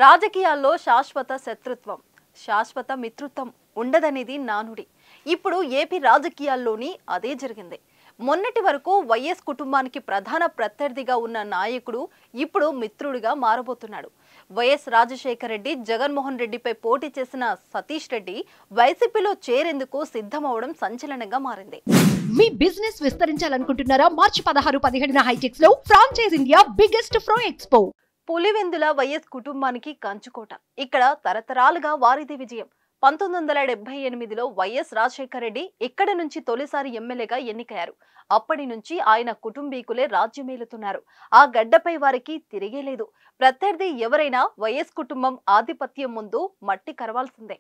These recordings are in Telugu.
రాజకీయాల్లో శాశ్వత శత్రుత్వం, శాశ్వత మిత్రత్వం ఉండదనేది నానుడి. ఇప్పుడు ఏపీ రాజకీయాల్లోని అదే జరిగింది. మొన్నటి వరకు వైఎస్ కుటుంబానికి ప్రధాన ప్రత్యర్థిగా ఉన్న నాయకుడు ఇప్పుడు మిత్రుడిగా మారబోతున్నాడు. వైఎస్ రాజశేఖర రెడ్డి, జగన్మోహన్ రెడ్డిపై పోటీ చేసిన సతీష్ రెడ్డి వైసీపీలో చేరేందుకు సిద్ధమవడం సంచలనంగా మారింది. మీ బిజినెస్ విస్తరించాలనుకుంటున్నారా? మార్చి 16-17 హైటెక్స్ లో franchise India biggest ఫ్రో expo. Pulivendula YS కుటుంబానికి కంచుకోట. ఇక్కడ తరతరాలుగా వారిది విజయం. 1978లో వైఎస్ రాజశేఖర రెడ్డి ఇక్కడ నుంచి తొలిసారి ఎమ్మెల్యేగా ఎన్నికయ్యారు. అప్పటి నుంచి ఆయన కుటుంబీకులే రాజ్యమేలుతున్నారు. ఆ గడ్డపై వారికి తిరిగేలేదు. ప్రత్యర్థి ఎవరైనా వైఎస్ కుటుంబం ఆధిపత్యం ముందు మట్టి కరవాల్సిందే.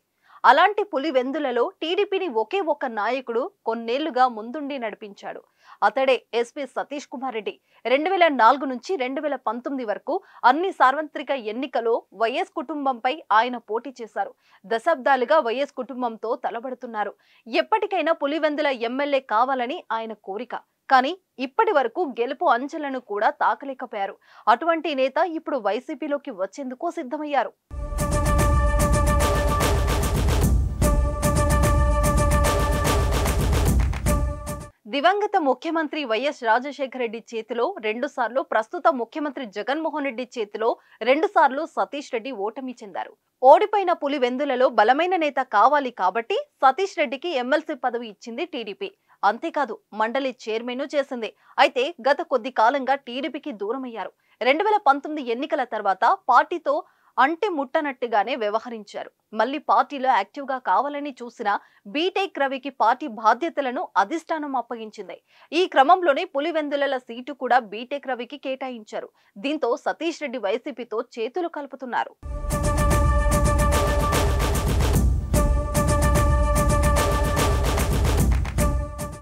అలాంటి పులివెందులలో టీడీపీని ఒకే ఒక్క నాయకుడు కొన్నేళ్లుగా ముందుండి నడిపించాడు. అతడే ఎస్పీ సతీష్ కుమార్ రెడ్డి. 2004 నుంచి 2019 వరకు అన్ని సార్వత్రిక ఎన్నికల్లో వైఎస్ కుటుంబంపై ఆయన పోటీ చేశారు. దశాబ్దాలుగా వైఎస్ కుటుంబంతో తలబడుతున్నారు. ఎప్పటికైనా పులివెందుల ఎమ్మెల్యే కావాలని ఆయన కోరిక. కానీ ఇప్పటి వరకు గెలుపు అంచెలను కూడా తాకలేకపోయారు. అటువంటి నేత ఇప్పుడు వైసీపీలోకి వచ్చేందుకు సిద్ధమయ్యారు. దివంగత ముఖ్యమంత్రి వైఎస్ రాజశేఖర రెడ్డి చేతిలో 2 సార్లు, ప్రస్తుత ముఖ్యమంత్రి జగన్మోహన్ రెడ్డి చేతిలో 2 సార్లు సతీష్ రెడ్డి ఓటమి చెందారు. ఓడిపోయిన పులివెందులలో బలమైన నేత కావాలి కాబట్టి సతీష్ రెడ్డికి ఎమ్మెల్సీ పదవి ఇచ్చింది టీడీపీ. అంతేకాదు, మండలి చైర్మన్ చేసింది. అయితే గత కొద్ది కాలంగా టీడీపీకి దూరమయ్యారు. 2019 ఎన్నికల తర్వాత పార్టీతో అంటే ముట్టనట్టుగానే వ్యవహరించారు. మళ్ళీ పార్టీలో యాక్టివ్ గా కావాలని చూసిన బీటెక్ రవికి పార్టీ బాధ్యతలను అధిష్టానం అప్పగించింది. ఈ క్రమంలోనే పులివెందుల సీటు కూడా బీటెక్ రవికి కేటాయించారు. దీంతో సతీష్ రెడ్డి వైసీపీతో చేతులు కలుపుతున్నారు.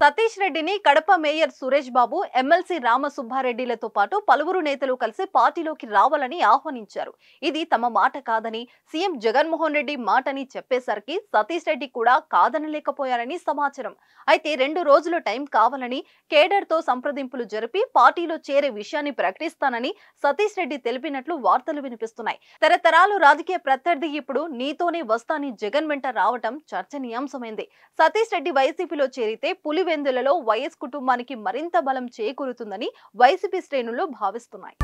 సతీష్ రెడ్డిని కడప మేయర్ సురేష్ బాబు, ఎమ్మెల్సీ రామసుబ్బారెడ్డిలతో పాటు పలువురు నేతలు కలిసి పార్టీలోకి రావాలని ఆహ్వానించారు. ఇది తమ మాట కాదని, సీఎం జగన్మోహన్ రెడ్డి మాటని చెప్పేసరికి సతీష్ రెడ్డి కూడా కాదనలేకపోయారని సమాచారం. అయితే 2 రోజుల టైం కావాలని, కేడర్ తో సంప్రదింపులు జరిపి పార్టీలో చేరే విషయాన్ని ప్రకటిస్తానని సతీష్ రెడ్డి తెలిపినట్లు వార్తలు వినిపిస్తున్నాయి. తరతరాలు రాజకీయ ప్రత్యర్థి ఇప్పుడు నీతోనే వస్తాని జగన్ వెంట రావటం చర్చనీయాంశమైంది. సతీష్ రెడ్డి వైసీపీలో చేరితే పులివెందులలో వైఎస్ కుటుంబానికి మరింత బలం చేకూరుతుందని వైసీపీ శ్రేణులు భావిస్తున్నాయి.